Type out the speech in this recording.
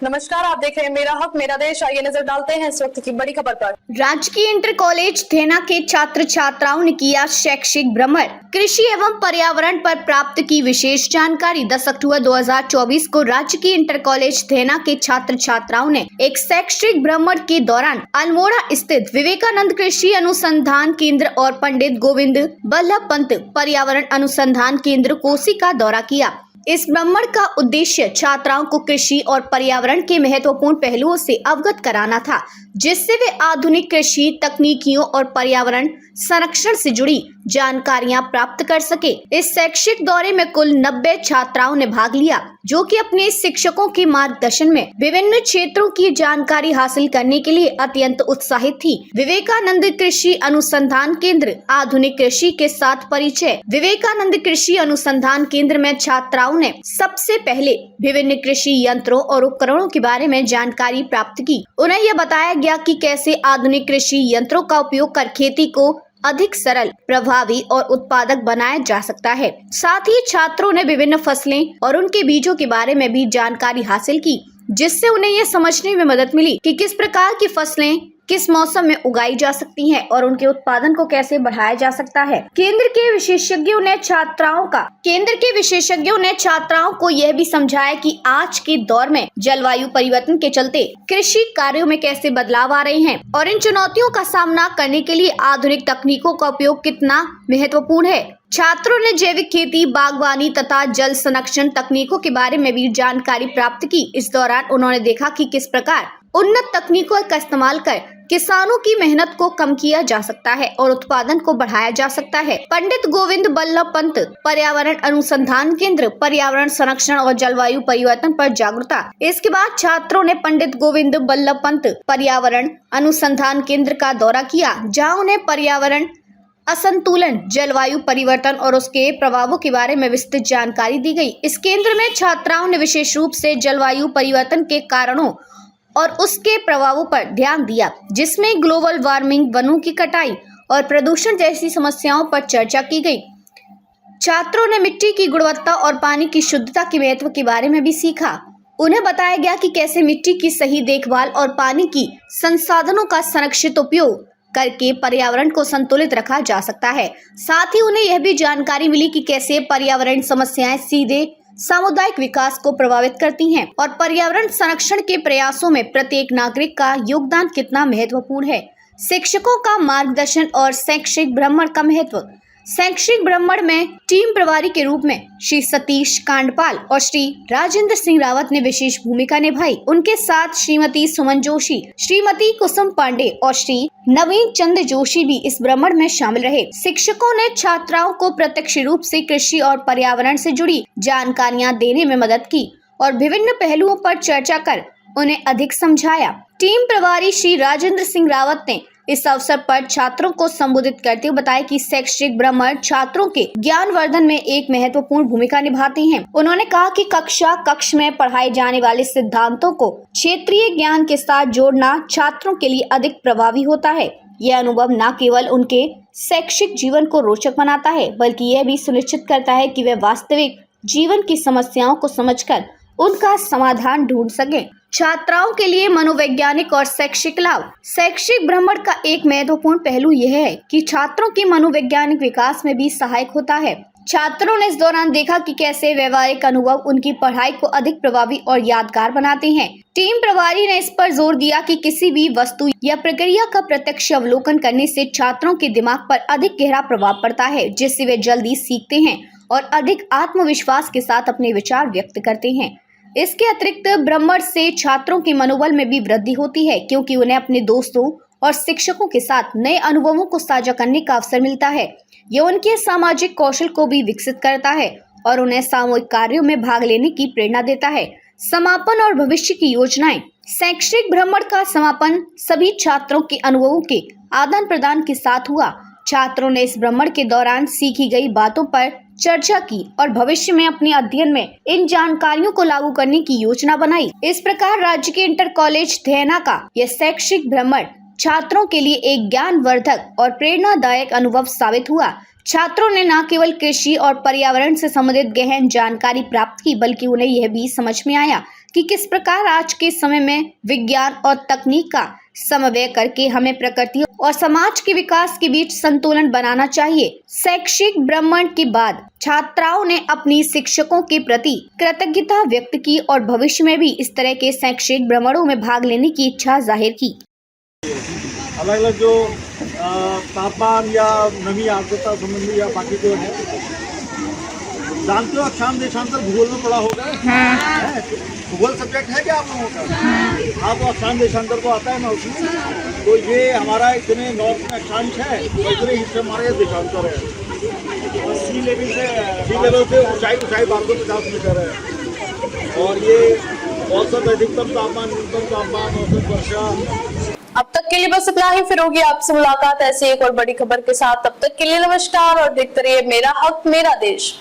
नमस्कार, आप देख रहे हैं मेरा हक मेरा देश। आइए नजर डालते हैं इस वक्त की बड़ी खबर पर। राजकीय इंटर कॉलेज धेना के छात्र छात्राओं ने किया शैक्षिक भ्रमण। कृषि एवं पर्यावरण पर प्राप्त की विशेष जानकारी। 10 अक्टूबर 2024 को राजकीय इंटर कॉलेज धेना के छात्र छात्राओं ने एक शैक्षिक भ्रमण के दौरान अल्मोड़ा स्थित विवेकानंद कृषि अनुसंधान केंद्र और पंडित गोविंद बल्लभ पंत पर्यावरण अनुसंधान केंद्र कोसी का दौरा किया। इस भ्रमण का उद्देश्य छात्राओं को कृषि और पर्यावरण के महत्वपूर्ण पहलुओं से अवगत कराना था, जिससे वे आधुनिक कृषि तकनीकियों और पर्यावरण संरक्षण से जुड़ी जानकारियां प्राप्त कर सके। इस शैक्षिक दौरे में कुल 90 छात्राओं ने भाग लिया, जो कि अपने शिक्षकों के मार्गदर्शन में विभिन्न क्षेत्रों की जानकारी हासिल करने के लिए अत्यंत उत्साहित थी। विवेकानंद कृषि अनुसंधान केंद्र, आधुनिक कृषि के साथ परिचय। विवेकानंद कृषि अनुसंधान केंद्र में छात्राओं ने सबसे पहले विभिन्न कृषि यंत्रों और उपकरणों के बारे में जानकारी प्राप्त की। उन्हें यह बताया गया कि कैसे आधुनिक कृषि यंत्रों का उपयोग कर खेती को अधिक सरल, प्रभावी और उत्पादक बनाया जा सकता है। साथ ही छात्रों ने विभिन्न फसलें और उनके बीजों के बारे में भी जानकारी हासिल की, जिससे उन्हें यह समझने में मदद मिली कि किस प्रकार की फसलें किस मौसम में उगाई जा सकती हैं और उनके उत्पादन को कैसे बढ़ाया जा सकता है। केंद्र के विशेषज्ञों ने छात्राओं को यह भी समझाया कि आज के दौर में जलवायु परिवर्तन के चलते कृषि कार्यों में कैसे बदलाव आ रहे हैं और इन चुनौतियों का सामना करने के लिए आधुनिक तकनीकों का उपयोग कितना महत्वपूर्ण है। छात्रों ने जैविक खेती, बागवानी तथा जल संरक्षण तकनीकों के बारे में भी जानकारी प्राप्त की। इस दौरान उन्होंने देखा कि किस प्रकार उन्नत तकनीकों का इस्तेमाल कर किसानों की मेहनत को कम किया जा सकता है और उत्पादन को बढ़ाया जा सकता है। पंडित गोविंद बल्लभ पंत पर्यावरण अनुसंधान केंद्र, पर्यावरण संरक्षण और जलवायु परिवर्तन पर जागरूकता। इसके बाद छात्रों ने पंडित गोविंद बल्लभ पंत पर्यावरण अनुसंधान केंद्र का दौरा किया, जहां उन्हें पर्यावरण असंतुलन, जलवायु परिवर्तन और उसके प्रभावों के बारे में विस्तृत जानकारी दी गई। इस केंद्र में छात्राओं ने विशेष रूप से जलवायु परिवर्तन के कारणों और उसके प्रभावों पर ध्यान दिया, जिसमें ग्लोबल वार्मिंग, वनों की कटाई और प्रदूषण जैसी समस्याओं पर चर्चा की गई। छात्रों ने मिट्टी की गुणवत्ता और पानी की शुद्धता के महत्व के बारे में भी सीखा। उन्हें बताया गया कि कैसे मिट्टी की सही देखभाल और पानी की संसाधनों का संरक्षित उपयोग करके पर्यावरण को संतुलित रखा जा सकता है। साथ ही उन्हें यह भी जानकारी मिली कि कैसे पर्यावरण समस्याएं सीधे सामुदायिक विकास को प्रभावित करती हैं और पर्यावरण संरक्षण के प्रयासों में प्रत्येक नागरिक का योगदान कितना महत्वपूर्ण है। शिक्षकों का मार्गदर्शन और शैक्षिक भ्रमण का महत्व। शैक्षिक भ्रमण में टीम प्रभारी के रूप में श्री सतीश कांडपाल और श्री राजेंद्र सिंह रावत ने विशेष भूमिका निभाई। उनके साथ श्रीमती सुमन जोशी, श्रीमती कुसुम पांडे और श्री नवीन चंद्र जोशी भी इस भ्रमण में शामिल रहे। शिक्षकों ने छात्राओं को प्रत्यक्ष रूप से कृषि और पर्यावरण से जुड़ी जानकारियां देने में मदद की और विभिन्न पहलुओं पर चर्चा कर उन्हें अधिक समझाया। टीम प्रभारी श्री राजेंद्र सिंह रावत ने इस अवसर पर छात्रों को संबोधित करते हुए बताया कि शैक्षिक भ्रमण छात्रों के ज्ञानवर्धन में एक महत्वपूर्ण भूमिका निभाते हैं। उन्होंने कहा कि कक्ष में पढ़ाए जाने वाले सिद्धांतों को क्षेत्रीय ज्ञान के साथ जोड़ना छात्रों के लिए अधिक प्रभावी होता है। यह अनुभव न केवल उनके शैक्षिक जीवन को रोचक बनाता है, बल्कि यह भी सुनिश्चित करता है कि वे वास्तविक जीवन की समस्याओं को समझकर उनका समाधान ढूंढ सकें। छात्राओं के लिए मनोवैज्ञानिक और शैक्षिक लाभ। शैक्षिक भ्रमण का एक महत्वपूर्ण पहलू यह है कि छात्रों के मनोवैज्ञानिक विकास में भी सहायक होता है। छात्रों ने इस दौरान देखा कि कैसे व्यवहारिक अनुभव उनकी पढ़ाई को अधिक प्रभावी और यादगार बनाते हैं। टीम प्रभारी ने इस पर जोर दिया कि किसी भी वस्तु या प्रक्रिया का प्रत्यक्ष अवलोकन करने से छात्रों के दिमाग पर अधिक गहरा प्रभाव पड़ता है, जिससे वे जल्दी सीखते हैं और अधिक आत्मविश्वास के साथ अपने विचार व्यक्त करते हैं। इसके अतिरिक्त भ्रमण से छात्रों के मनोबल में भी वृद्धि होती है, क्योंकि उन्हें अपने दोस्तों और शिक्षकों के साथ नए अनुभवों को साझा करने का अवसर मिलता है। यह उनके सामाजिक कौशल को भी विकसित करता है और उन्हें सामूहिक कार्यों में भाग लेने की प्रेरणा देता है। समापन और भविष्य की योजनाएं। शैक्षिक भ्रमण का समापन सभी छात्रों के अनुभवों के आदान प्रदान के साथ हुआ। छात्रों ने इस भ्रमण के दौरान सीखी गई बातों पर चर्चा की और भविष्य में अपने अध्ययन में इन जानकारियों को लागू करने की योजना बनाई। इस प्रकार राज्य के इंटर कॉलेज धेना का यह शैक्षिक भ्रमण छात्रों के लिए एक ज्ञानवर्धक और प्रेरणादायक अनुभव साबित हुआ। छात्रों ने न केवल कृषि और पर्यावरण से संबंधित गहन जानकारी प्राप्त की, बल्कि उन्हें यह भी समझ में आया कि किस प्रकार आज के समय में विज्ञान और तकनीक का समन्वय करके हमें प्रकृति और समाज के विकास के बीच संतुलन बनाना चाहिए। शैक्षिक भ्रमण के बाद छात्राओं ने अपनी शिक्षकों के प्रति कृतज्ञता व्यक्त की और भविष्य में भी इस तरह के शैक्षिक भ्रमणों में भाग लेने की इच्छा जाहिर की। अलग अलग जो तापमान या नमी आर्द्रता संबंधी या बाकी जो है, जानते हो अक्षांश देशांतर भूगोल में पढ़ा होगा। है? भूगोल सब्जेक्ट है क्या आप लोगों का? हाँ, तो अक्षांश देशांतर को आता है ना उसमें। तो ये हमारा इतने नॉर्थ में अक्षांश है और इतने हिस्से हमारे देशांतर है। और सी लेवल से ऊंचाई 1250 मीटर है। और ये औसत अधिकतम तापमान, न्यूनतम तापमान, औसत वर्षा। अब तक के लिए बस इतना ही। फिर होगी आपसे मुलाकात ऐसी एक और बड़ी खबर के साथ। तब तक के लिए नमस्कार और देखते रहिए मेरा हक मेरा देश।